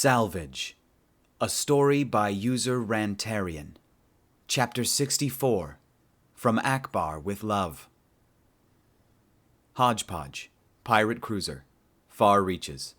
Salvage, a story by user Rantarian. Chapter 64, From Akbar with Love. Hodgepodge, pirate cruiser, far reaches.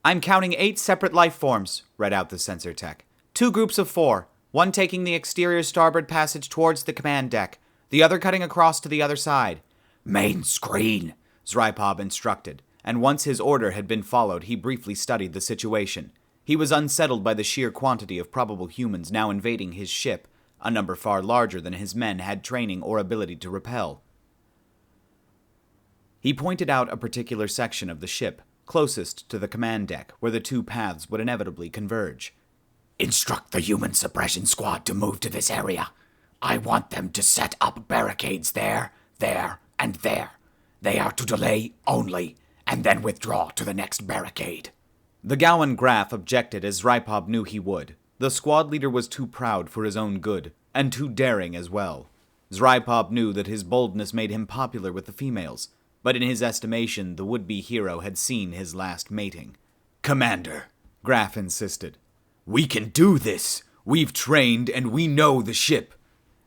"I'm counting 8 separate life forms," read out the sensor tech. 2 groups of 4, one taking the exterior starboard passage towards the command deck, the other cutting across to the other side. "Main screen," Zrypov instructed, and once his order had been followed, he briefly studied the situation. He was unsettled by the sheer quantity of probable humans now invading his ship, a number far larger than his men had training or ability to repel. He pointed out a particular section of the ship, closest to the command deck, where the 2 paths would inevitably converge. "Instruct the human suppression squad to move to this area. I want them to set up barricades there, and there. They are to delay only, and then withdraw to the next barricade." The Gowan Graf objected, as Zrypov knew he would. The squad leader was too proud for his own good, and too daring as well. Zrypov knew that his boldness made him popular with the females, but in his estimation the would-be hero had seen his last mating. "Commander," Graf insisted, "we can do this. We've trained and we know the ship."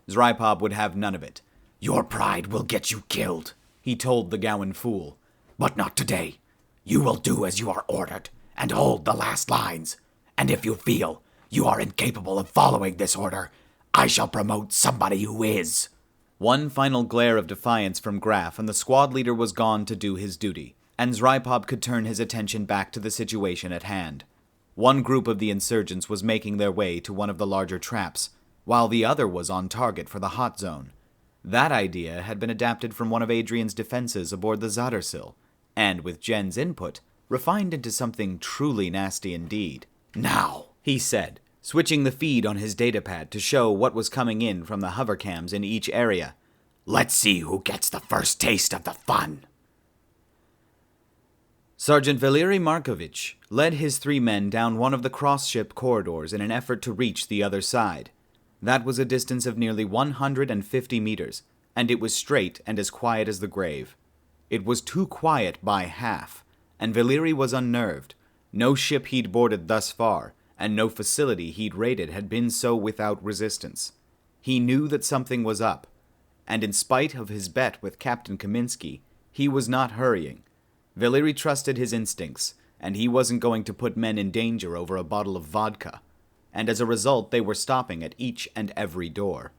Zrypov would have none of it. "Your pride will get you killed," he told the Gowan fool. "But not today. You will do as you are ordered, and hold the last lines. And if you feel you are incapable of following this order, I shall promote somebody who is." One final glare of defiance from Graf, and the squad leader was gone to do his duty, and Zrypov could turn his attention back to the situation at hand. One group of the insurgents was making their way to one of the larger traps, while the other was on target for the hot zone. That idea had been adapted from one of Adrian's defenses aboard the Zadrsil, and with Jen's input, refined into something truly nasty indeed. "Now," he said, switching the feed on his datapad to show what was coming in from the hovercams in each area. "Let's see who gets the first taste of the fun." Sergeant Valeri Markovich led his 3 men down one of the cross-ship corridors in an effort to reach the other side. That was a distance of nearly 150 meters, and it was straight and as quiet as the grave. It was too quiet by half, and Valeri was unnerved. No ship he'd boarded thus far, and no facility he'd raided had been so without resistance. He knew that something was up, and in spite of his bet with Captain Kaminsky, he was not hurrying. Valeri trusted his instincts, and he wasn't going to put men in danger over a bottle of vodka, and as a result they were stopping at each and every door.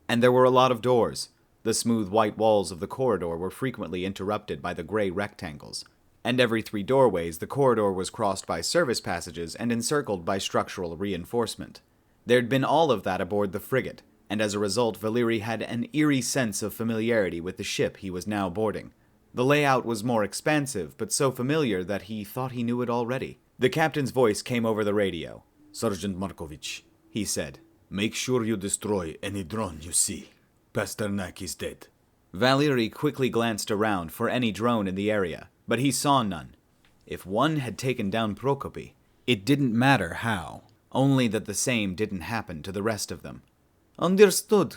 And there were a lot of doors. The smooth white walls of the corridor were frequently interrupted by the gray rectangles, and every 3 doorways the corridor was crossed by service passages and encircled by structural reinforcement. There'd been all of that aboard the frigate, and as a result Valeri had an eerie sense of familiarity with the ship he was now boarding. The layout was more expansive, but so familiar that he thought he knew it already. The captain's voice came over the radio. "Sergeant Markovich," he said, "make sure you destroy any drone you see. Pasternak is dead." Valeri quickly glanced around for any drone in the area, but he saw none. If one had taken down Prokopy, it didn't matter how, only that the same didn't happen to the rest of them. "Understood,"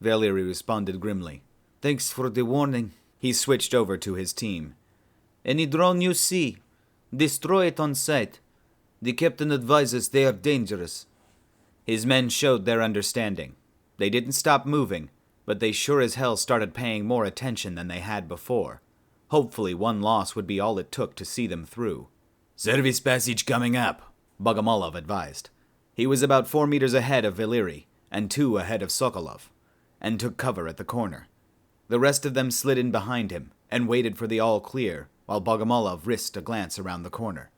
Valeri responded grimly. "Thanks for the warning." He switched over to his team. "Any drone you see, destroy it on sight. The captain advises they are dangerous." His men showed their understanding. They didn't stop moving, but they sure as hell started paying more attention than they had before. Hopefully one loss would be all it took to see them through. "Service passage coming up," Bogomolov advised. He was about 4 meters ahead of Valeri, and 2 ahead of Sokolov, and took cover at the corner. The rest of them slid in behind him, and waited for the all-clear, while Bogomolov risked a glance around the corner.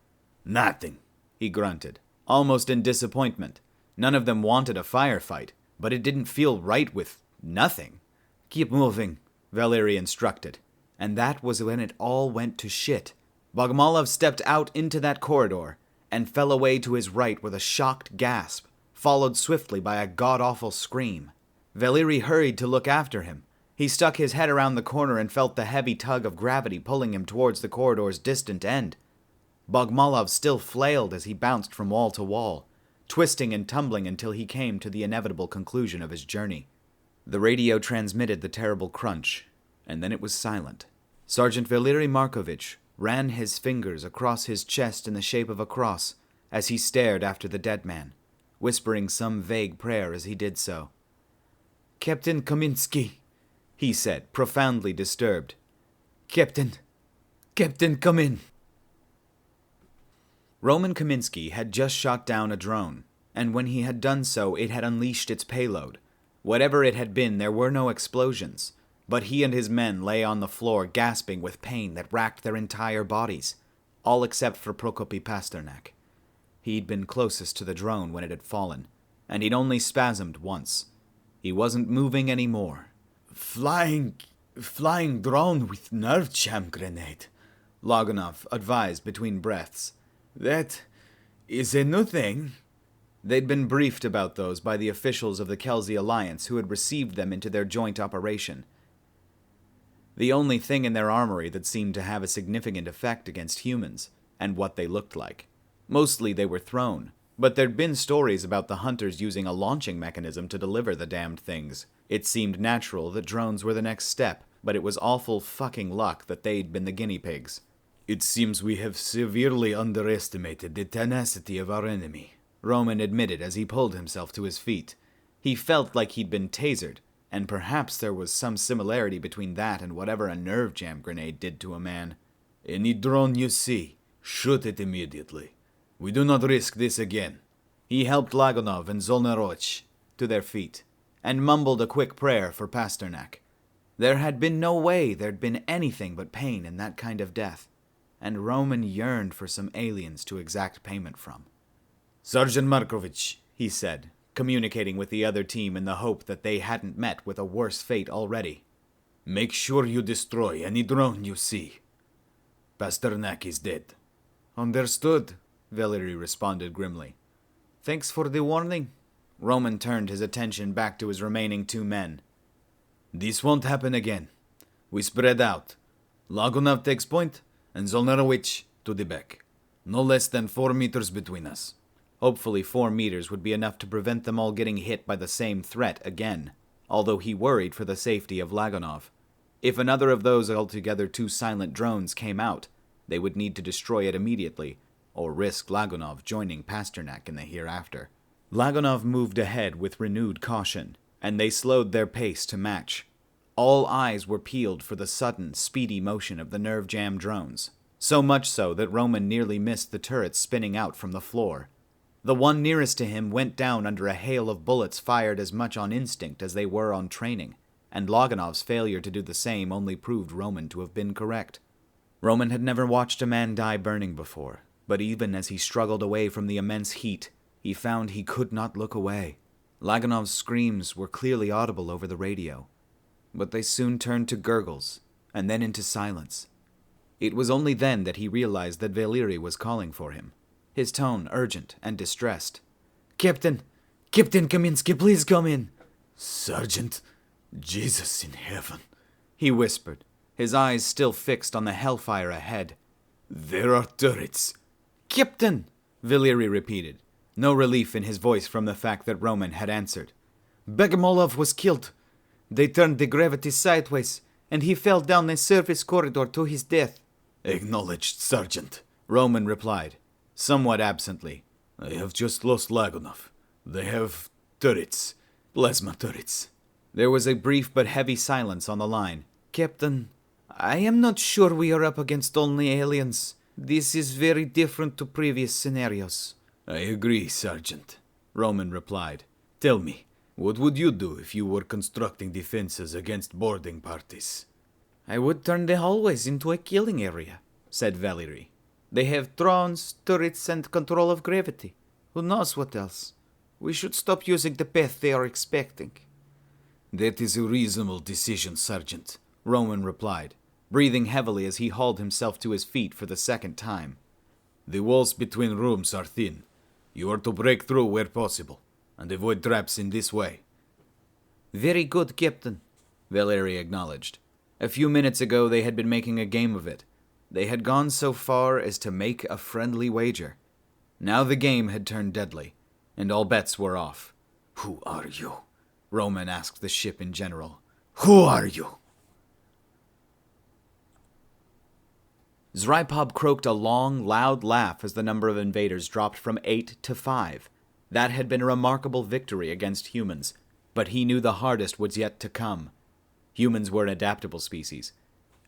"Nothing," he grunted, almost in disappointment. None of them wanted a firefight, but it didn't feel right with nothing. "Keep moving," Valeri instructed, and that was when it all went to shit. Bogomolov stepped out into that corridor, and fell away to his right with a shocked gasp, followed swiftly by a god-awful scream. Valeri hurried to look after him. He stuck his head around the corner and felt the heavy tug of gravity pulling him towards the corridor's distant end. Bogomolov still flailed as he bounced from wall to wall, twisting and tumbling until he came to the inevitable conclusion of his journey. The radio transmitted the terrible crunch, and then it was silent. Sergeant Valeri Markovich ran his fingers across his chest in the shape of a cross, as he stared after the dead man, whispering some vague prayer as he did so. "Captain Kaminsky," he said, profoundly disturbed. Captain, come in." Roman Kaminsky had just shot down a drone, and when he had done so, it had unleashed its payload. Whatever it had been, there were no explosions, but he and his men lay on the floor gasping with pain that racked their entire bodies, all except for Prokopy Pasternak. He'd been closest to the drone when it had fallen, and he'd only spasmed once. He wasn't moving anymore. Flying drone with nerve jam grenade, Loganov advised between breaths. That is a new thing. They'd been briefed about those by the officials of the Kelsey Alliance who had received them into their joint operation. The only thing in their armory that seemed to have a significant effect against humans, and what they looked like. Mostly they were thrown, but there'd been stories about the hunters using a launching mechanism to deliver the damned things. It seemed natural that drones were the next step, but it was awful fucking luck that they'd been the guinea pigs. It seems we have severely underestimated the tenacity of our enemy, Roman admitted as he pulled himself to his feet. He felt like he'd been tasered, and perhaps there was some similarity between that and whatever a nerve jam grenade did to a man. "Any drone you see, shoot it immediately. We do not risk this again." He helped Lagunov and Zolnaroch to their feet, and mumbled a quick prayer for Pasternak. There had been no way there'd been anything but pain in that kind of death, and Roman yearned for some aliens to exact payment from. "Sergeant Markovich," he said, communicating with the other team in the hope that they hadn't met with a worse fate already. "Make sure you destroy any drone you see. Pasternak is dead." "Understood," Valeri responded grimly. "Thanks for the warning." Roman turned his attention back to his remaining two men. "This won't happen again. We spread out. Lagunov takes point, and Zolnarovich to the back. No less than 4 meters between us." Hopefully 4 meters would be enough to prevent them all getting hit by the same threat again, although he worried for the safety of Lagunov. If another of those altogether too silent drones came out, they would need to destroy it immediately, or risk Lagunov joining Pasternak in the hereafter. Lagunov moved ahead with renewed caution, and they slowed their pace to match. All eyes were peeled for the sudden, speedy motion of the nerve jam drones, so much so that Roman nearly missed the turrets spinning out from the floor. The one nearest to him went down under a hail of bullets fired as much on instinct as they were on training, and Loganov's failure to do the same only proved Roman to have been correct. Roman had never watched a man die burning before, but even as he struggled away from the immense heat, he found he could not look away. Lagunov's screams were clearly audible over the radio, but they soon turned to gurgles, and then into silence. It was only then that he realized that Valeri was calling for him, his tone urgent and distressed. Captain Kaminsky, please come in." "Sergeant, Jesus in heaven," he whispered, his eyes still fixed on the hellfire ahead. "There are turrets." "Captain," Valeri repeated, no relief in his voice from the fact that Roman had answered. "Begmolov was killed. They turned the gravity sideways, and he fell down a surface corridor to his death." "Acknowledged, Sergeant," Roman replied, somewhat absently. "I have just lost Lagunov. They have turrets, plasma turrets." There was a brief but heavy silence on the line. "Captain, I am not sure we are up against only aliens. This is very different to previous scenarios." "I agree, Sergeant," Roman replied. "Tell me, what would you do if you were constructing defenses against boarding parties?" "I would turn the hallways into a killing area," said Valeri. "They have drones, turrets, and control of gravity. Who knows what else? We should stop using the path they are expecting." "That is a reasonable decision, Sergeant," Roman replied, breathing heavily as he hauled himself to his feet for the second time. "The walls between rooms are thin. You are to break through where possible, and avoid traps in this way." "Very good, Captain," Valeri acknowledged. A few minutes ago they had been making a game of it. They had gone so far as to make a friendly wager. Now the game had turned deadly, and all bets were off. "Who are you?" Roman asked the ship in general. "Who are you?" Zrypov croaked a long, loud laugh as the number of invaders dropped from 8 to 5. That had been a remarkable victory against humans, but he knew the hardest was yet to come. Humans were an adaptable species,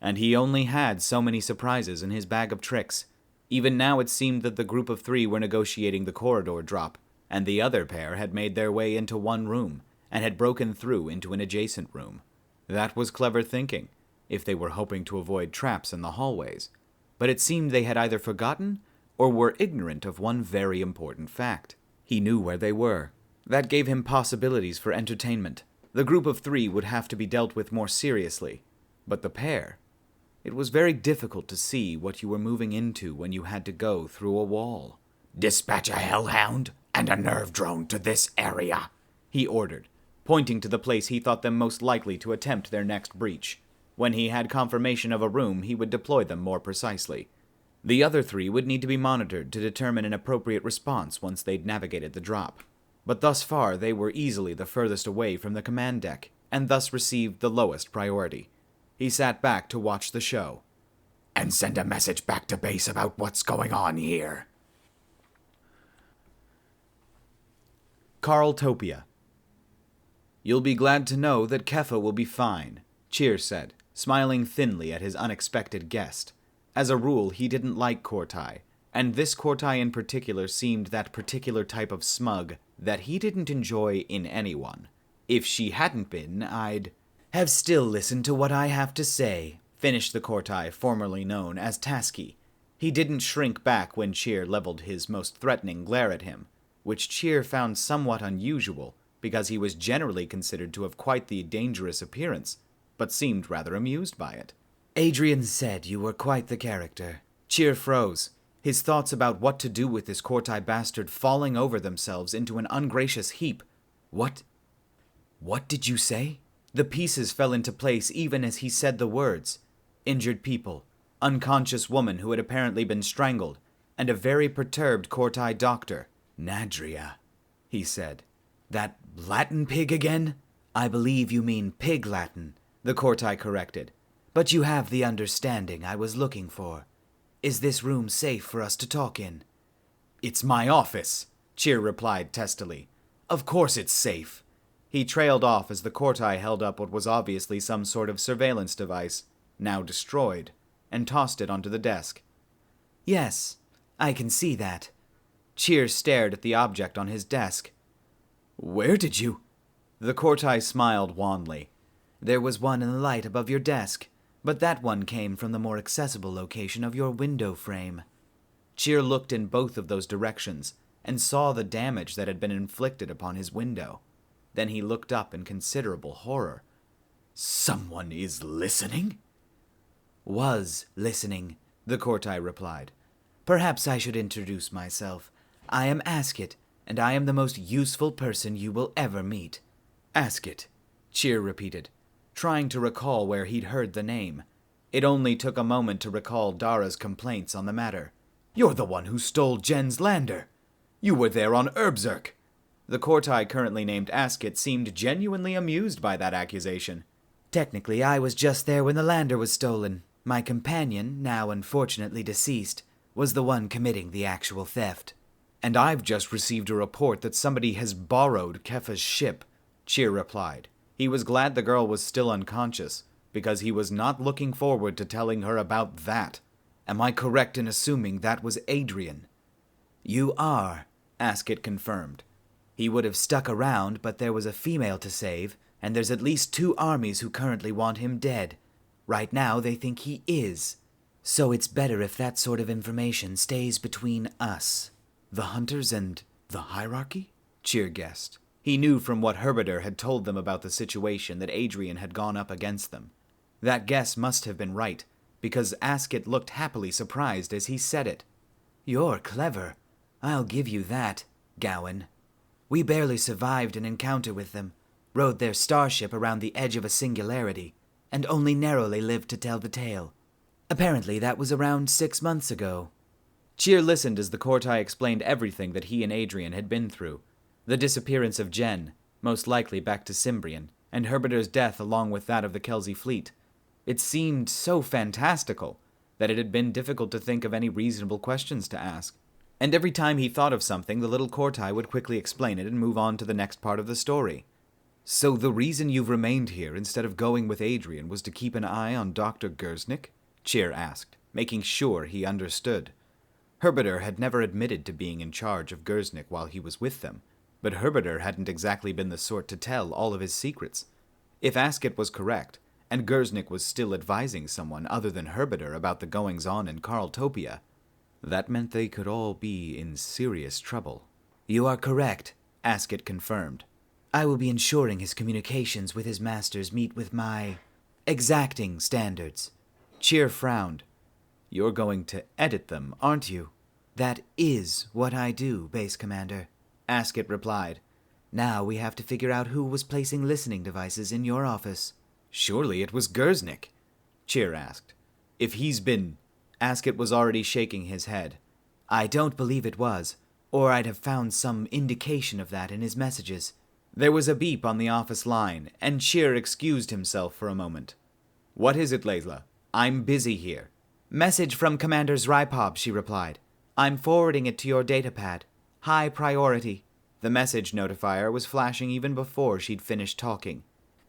and he only had so many surprises in his bag of tricks. Even now it seemed that the group of 3 were negotiating the corridor drop, and the other pair had made their way into one room, and had broken through into an adjacent room. That was clever thinking, if they were hoping to avoid traps in the hallways. But it seemed they had either forgotten or were ignorant of one very important fact. He knew where they were. That gave him possibilities for entertainment. The group of 3 would have to be dealt with more seriously. But the pair... It was very difficult to see what you were moving into when you had to go through a wall. "Dispatch a hellhound and a nerve drone to this area," he ordered, pointing to the place he thought them most likely to attempt their next breach. When he had confirmation of a room, he would deploy them more precisely. The other 3 would need to be monitored to determine an appropriate response once they'd navigated the drop. But thus far, they were easily the furthest away from the command deck, and thus received the lowest priority. He sat back to watch the show. "And send a message back to base about what's going on here." Carltopia. "You'll be glad to know that Kepha will be fine," Cheer said, smiling thinly at his unexpected guest. As a rule, he didn't like Kortai, and this Kortai in particular seemed that particular type of smug that he didn't enjoy in anyone. "If she hadn't been, I'd have still listened to what I have to say," finished the Kortai formerly known as Tasky. He didn't shrink back when Cheer leveled his most threatening glare at him, which Cheer found somewhat unusual, because he was generally considered to have quite the dangerous appearance, but seemed rather amused by it. "Adrian said you were quite the character." Cheer froze, his thoughts about what to do with this Kortai bastard falling over themselves into an ungracious heap. What did you say?" The pieces fell into place even as he said the words. Injured people, unconscious woman who had apparently been strangled, and a very perturbed Kortai doctor. "Nadria," he said. "That Latin pig again?" "I believe you mean pig Latin," the Kortai corrected. "But you have the understanding I was looking for. Is this room safe for us to talk in?" "It's my office," Cheer replied testily. "Of course it's safe." He trailed off as the Kortai held up what was obviously some sort of surveillance device, now destroyed, and tossed it onto the desk. "Yes, I can see that." Cheer stared at the object on his desk. "Where did you—" The Kortai smiled wanly. "There was one in the light above your desk, but that one came from the more accessible location of your window frame." Cheer looked in both of those directions, and saw the damage that had been inflicted upon his window. Then he looked up in considerable horror. "Someone is listening?" "Was listening," the Kortai replied. "Perhaps I should introduce myself. I am Askit, and I am the most useful person you will ever meet." "Askit," Cheer repeated, trying to recall where he'd heard the name. It only took a moment to recall Dara's complaints on the matter. "You're the one who stole Jen's lander. You were there on Erbzerk." The Kortai currently named Askit seemed genuinely amused by that accusation. "Technically, I was just there when the lander was stolen. My companion, now unfortunately deceased, was the one committing the actual theft." "And I've just received a report that somebody has borrowed Kepha's ship," Cheer replied. He was glad the girl was still unconscious, because he was not looking forward to telling her about that. "Am I correct in assuming that was Adrian?" "You are," Askit confirmed. "He would have stuck around, but there was a female to save, and there's at least 2 armies who currently want him dead. Right now, they think he is. So it's better if that sort of information stays between us." "The Hunters and the Hierarchy?" Cheer guessed. He knew from what Herbiter had told them about the situation that Adrian had gone up against them. That guess must have been right, because Askit looked happily surprised as he said it. "You're clever. I'll give you that, Gowan. We barely survived an encounter with them, rode their starship around the edge of a singularity, and only narrowly lived to tell the tale. Apparently that was around 6 months ago." Cheer listened as the Kortai explained everything that he and Adrian had been through. The disappearance of Jen, most likely back to Cimbrian, and Herbiter's death along with that of the Kelsey fleet. It seemed so fantastical, that it had been difficult to think of any reasonable questions to ask. And every time he thought of something, the little Kortai would quickly explain it and move on to the next part of the story. "So the reason you've remained here instead of going with Adrian was to keep an eye on Dr. Gersnik?" Cheer asked, making sure he understood. Herberter had never admitted to being in charge of Gersnik while he was with them, but Herberter hadn't exactly been the sort to tell all of his secrets. If Asket was correct, and Gersnik was still advising someone other than Herberter about the goings-on in Karltopia, that meant they could all be in serious trouble. "You are correct," Asket confirmed. "I will be ensuring his communications with his masters meet with my exacting standards." Cheer frowned. "You're going to edit them, aren't you?" "That is what I do, Base Commander," Asket replied. "Now we have to figure out who was placing listening devices in your office." "Surely it was Gersnik?" Cheer asked. "If he's been—" Asket was already shaking his head. "I don't believe it was, or I'd have found some indication of that in his messages." There was a beep on the office line, and Cheer excused himself for a moment. "What is it, Layla? I'm busy here." "Message from Commander Zrypov," she replied. "I'm forwarding it to your datapad. High priority." The message notifier was flashing even before she'd finished talking,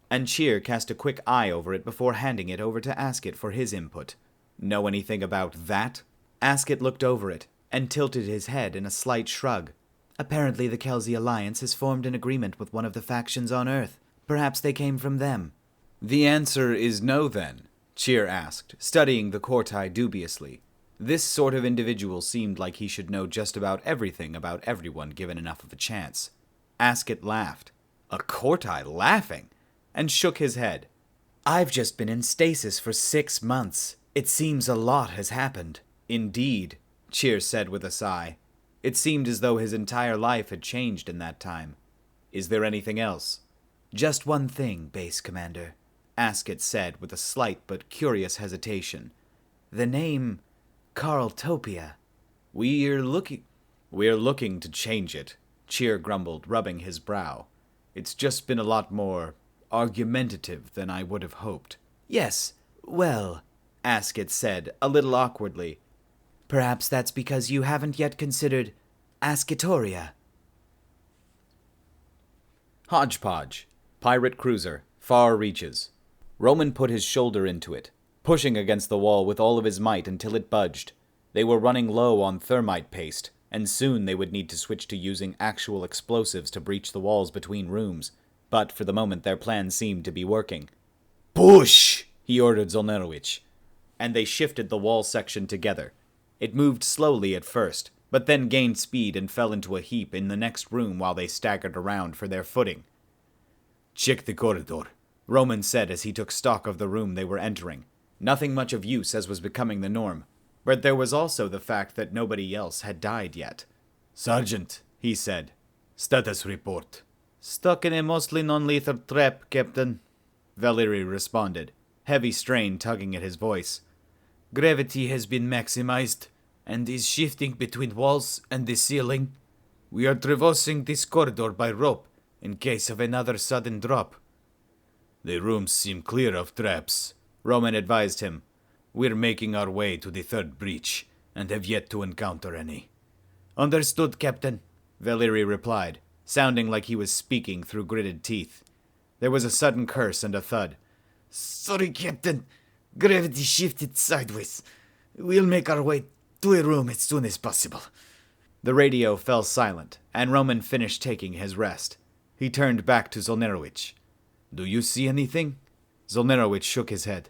and Cheer cast a quick eye over it before handing it over to Asket for his input. "Know anything about that?" Asket looked over it and tilted his head in a slight shrug. "Apparently the Kelsey Alliance has formed an agreement with one of the factions on Earth. Perhaps they came from them." "The answer is no, then?" Cheer asked, studying the Kortai dubiously. This sort of individual seemed like he should know just about everything about everyone given enough of a chance. Asket laughed. A Kortai laughing? And shook his head. "I've just been in stasis for 6 months. It seems a lot has happened." "Indeed," Cheer said with a sigh. It seemed as though his entire life had changed in that time. "Is there anything else?" "Just one thing, Base Commander," Asket said with a slight but curious hesitation. "The name Karltopia." We're looking to change it," Cheer grumbled, rubbing his brow. "It's just been a lot more argumentative than I would have hoped." "Yes, well," Asket said, a little awkwardly. "Perhaps that's because you haven't yet considered Asketoria." Hodgepodge, pirate cruiser, far reaches. Roman put his shoulder into it, pushing against the wall with all of his might until it budged. They were running low on thermite paste, and soon they would need to switch to using actual explosives to breach the walls between rooms. But for the moment their plan seemed to be working. "Push!" he ordered Zolnerowicz, and they shifted the wall section together. It moved slowly at first, but then gained speed and fell into a heap in the next room while they staggered around for their footing. "Check the corridor," Roman said as he took stock of the room they were entering. Nothing much of use as was becoming the norm, but there was also the fact that nobody else had died yet. "Sergeant," he said, "status report." "Stuck in a mostly non-lethal trap, Captain," Valeri responded, heavy strain tugging at his voice. "Gravity has been maximized, and is shifting between walls and the ceiling. We are traversing this corridor by rope, in case of another sudden drop." "The rooms seem clear of traps," Roman advised him. "We're making our way to the third breach, and have yet to encounter any." "Understood, Captain," Valeri replied, sounding like he was speaking through gritted teeth. There was a sudden curse and a thud. "Sorry, Captain. Gravity shifted sideways. We'll make our way to a room as soon as possible." The radio fell silent, and Roman finished taking his rest. He turned back to Zolnerowicz. "Do you see anything?" Zolnerowicz shook his head.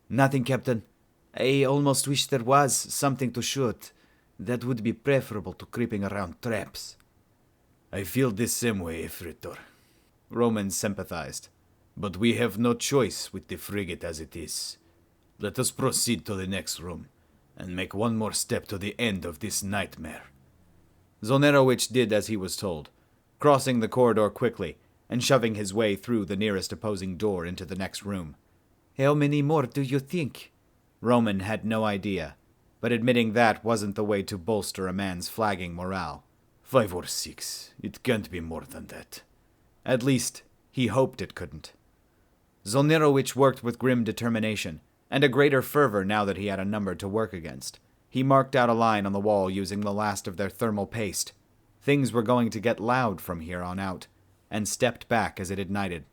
"Nothing, Captain. I almost wish there was something to shoot. That would be preferable to creeping around traps." "I feel the same way, Fritor," Roman sympathized. "But we have no choice with the frigate as it is. Let us proceed to the next room, and make one more step to the end of this nightmare." Zolnerowicz did as he was told, crossing the corridor quickly and shoving his way through the nearest opposing door into the next room. "How many more do you think?" Roman had no idea, but admitting that wasn't the way to bolster a man's flagging morale. 5 or 6. It can't be more than that. At least, he hoped it couldn't. Zolnerowicz worked with grim determination, and a greater fervor now that he had a number to work against. He marked out a line on the wall using the last of their thermal paste. Things were going to get loud from here on out, and stepped back as it ignited.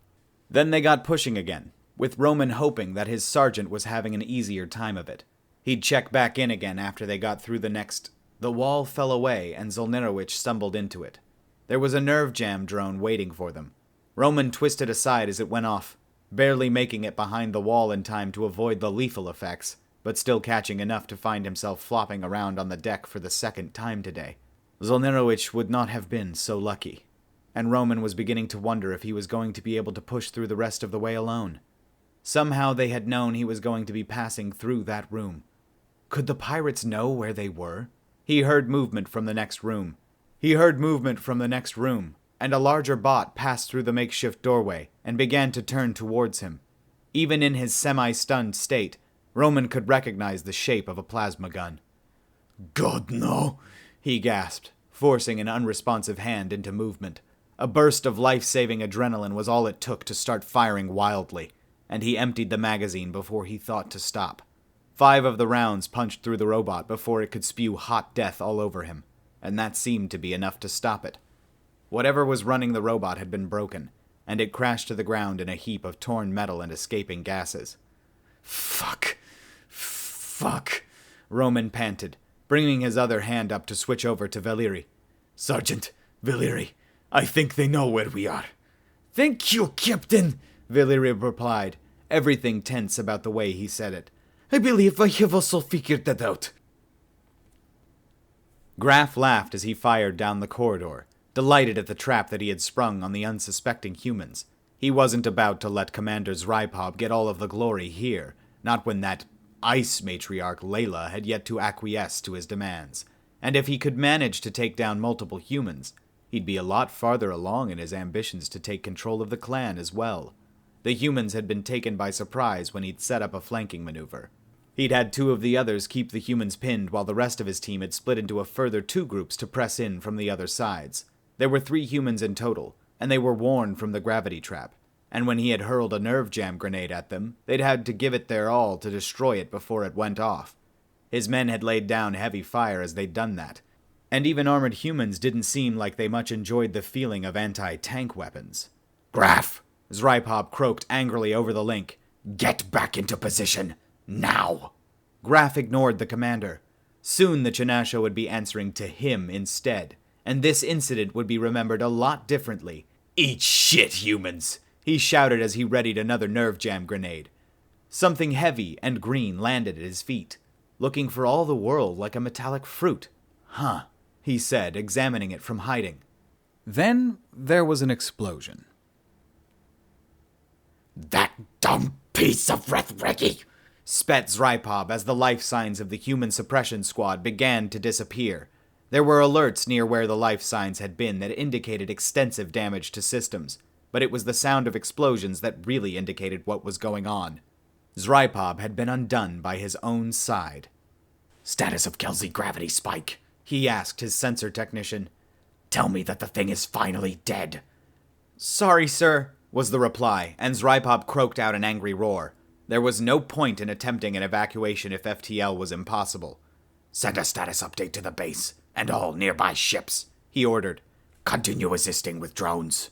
Then they got pushing again, with Roman hoping that his sergeant was having an easier time of it. He'd check back in again after they got through the next. The wall fell away and Zolnirowicz stumbled into it. There was a nerve jam drone waiting for them. Roman twisted aside as it went off, barely making it behind the wall in time to avoid the lethal effects, but still catching enough to find himself flopping around on the deck for the second time today. Zolnirowicz would not have been so lucky, and Roman was beginning to wonder if he was going to be able to push through the rest of the way alone. Somehow they had known he was going to be passing through that room. Could the pirates know where they were? He heard movement from the next room. And a larger bot passed through the makeshift doorway and began to turn towards him. Even in his semi-stunned state, Roman could recognize the shape of a plasma gun. God, no, he gasped, forcing an unresponsive hand into movement. A burst of life-saving adrenaline was all it took to start firing wildly, and he emptied the magazine before he thought to stop. 5 of the rounds punched through the robot before it could spew hot death all over him, and that seemed to be enough to stop it. Whatever was running the robot had been broken, and it crashed to the ground in a heap of torn metal and escaping gases. Fuck, Roman panted, bringing his other hand up to switch over to Valeri. Sergeant, Valeri, I think they know where we are. Thank you, Captain, Valeri replied, everything tense about the way he said it. I believe I have also figured that out. Graf laughed as he fired down the corridor, delighted at the trap that he had sprung on the unsuspecting humans. He wasn't about to let Commander Zrypov get all of the glory here, not when that ice matriarch Layla had yet to acquiesce to his demands. And if he could manage to take down multiple humans, he'd be a lot farther along in his ambitions to take control of the clan as well. The humans had been taken by surprise when he'd set up a flanking maneuver. He'd had 2 of the others keep the humans pinned while the rest of his team had split into a further 2 groups to press in from the other sides. There were 3 humans in total, and they were worn from the gravity trap, and when he had hurled a nerve jam grenade at them, they'd had to give it their all to destroy it before it went off. His men had laid down heavy fire as they'd done that, and even armored humans didn't seem like they much enjoyed the feeling of anti-tank weapons. Graf, Zrypov croaked angrily over the link. Get back into position, now! Graf ignored the commander. Soon the Chinasha would be answering to him instead, and this incident would be remembered a lot differently. Eat shit, humans! He shouted as he readied another nerve jam grenade. Something heavy and green landed at his feet, looking for all the world like a metallic fruit. Huh, he said, examining it from hiding. Then there was an explosion. That dumb piece of Rethregi! Spat Zrypov as the life signs of the human suppression squad began to disappear. There were alerts near where the life signs had been that indicated extensive damage to systems, but it was the sound of explosions that really indicated what was going on. Zrypov had been undone by his own side. Status of Kelsey gravity spike, he asked his sensor technician. Tell me that the thing is finally dead. Sorry, sir, was the reply, and Zrypov croaked out an angry roar. There was no point in attempting an evacuation if FTL was impossible. Send a status update to the base and all nearby ships, he ordered. Continue assisting with drones,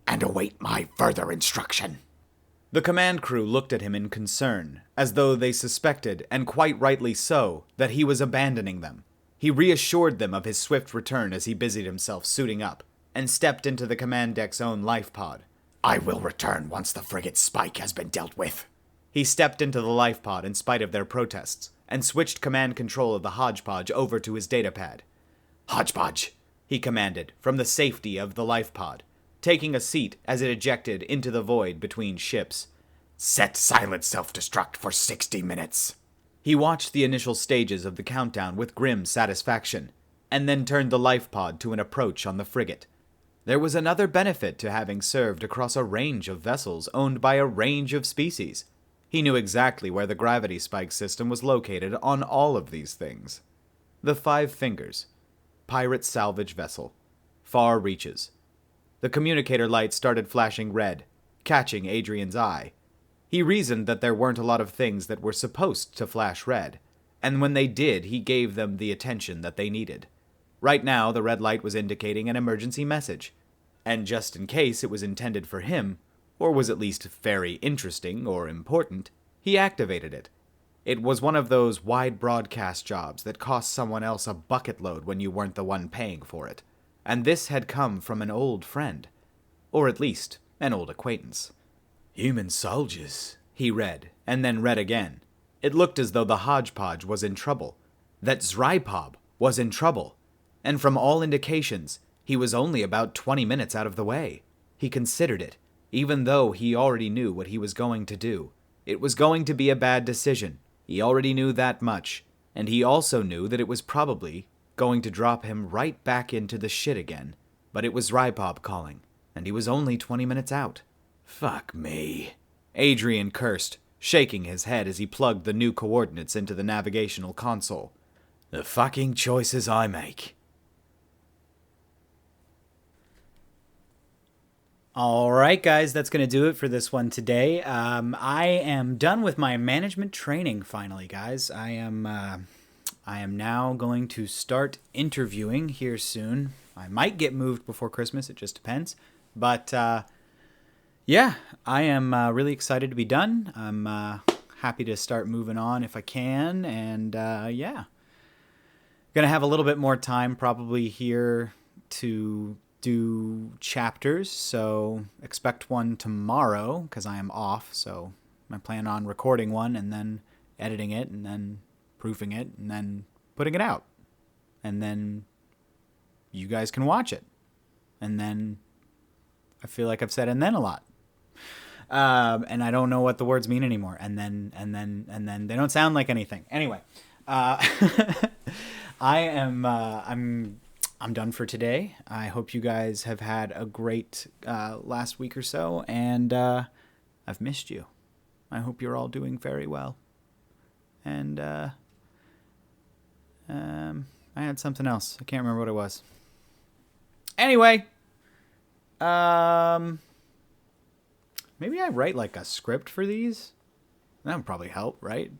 and await my further instruction. The command crew looked at him in concern, as though they suspected, and quite rightly so, that he was abandoning them. He reassured them of his swift return as he busied himself suiting up, and stepped into the command deck's own life pod. I will return once the frigate's spike has been dealt with. He stepped into the life pod in spite of their protests, and switched command control of the Hodgepodge over to his datapad. Hodgepodge, he commanded, from the safety of the life pod, taking a seat as it ejected into the void between ships. Set silent self-destruct for 60 minutes. He watched the initial stages of the countdown with grim satisfaction, and then turned the life pod to an approach on the frigate. There was another benefit to having served across a range of vessels owned by a range of species. He knew exactly where the gravity spike system was located on all of these things. The 5 Fingers. Pirate salvage vessel. Far reaches. The communicator light started flashing red, catching Adrian's eye. He reasoned that there weren't a lot of things that were supposed to flash red, and when they did, he gave them the attention that they needed. Right now, the red light was indicating an emergency message, and just in case it was intended for him, or was at least very interesting or important, he activated it. It was one of those wide broadcast jobs that cost someone else a bucket load when you weren't the one paying for it, and this had come from an old friend, or at least an old acquaintance. Human soldiers, He read, and then read again. It looked as though the hodgepodge was in trouble, that Zrypob was in trouble, and from all indications, he was only about 20 minutes out of the way. He considered it, even though he already knew what he was going to do. It was going to be a bad decision. He already knew that much, and he also knew that it was probably going to drop him right back into the shit again. But it was Zrypob calling, and he was only 20 minutes out. fuck me. Adrian cursed, shaking his head as he plugged the new coordinates into the navigational console. The fucking choices I make. All right, guys, that's going to do it for this one today. I am done with my management training finally, guys. I am now going to start interviewing here soon. I might get moved before Christmas. It just depends. But, yeah, I am really excited to be done. I'm happy to start moving on if I can. And, yeah. Going to have a little bit more time probably here to do chapters, so expect one tomorrow because I am off. So I plan on recording one and then editing it and then proofing it and then putting it out, and then you guys can watch it. And then I feel like I've said "and then" a lot, and I don't know what the words mean anymore. And then they don't sound like anything. Anyway, I'm done for today. I hope you guys have had a great last week or so, and I've missed you. I hope you're all doing very well. And I had something else. I can't remember what it was. Anyway, maybe I write like a script for these. That would probably help, right?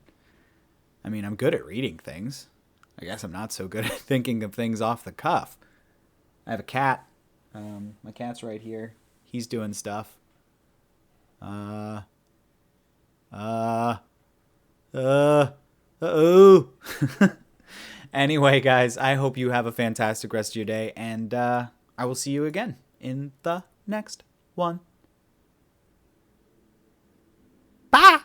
I mean, I'm good at reading things. I guess I'm not so good at thinking of things off the cuff. I have a cat. My cat's right here. He's doing stuff. Anyway, guys, I hope you have a fantastic rest of your day, and I will see you again in the next one. Bye!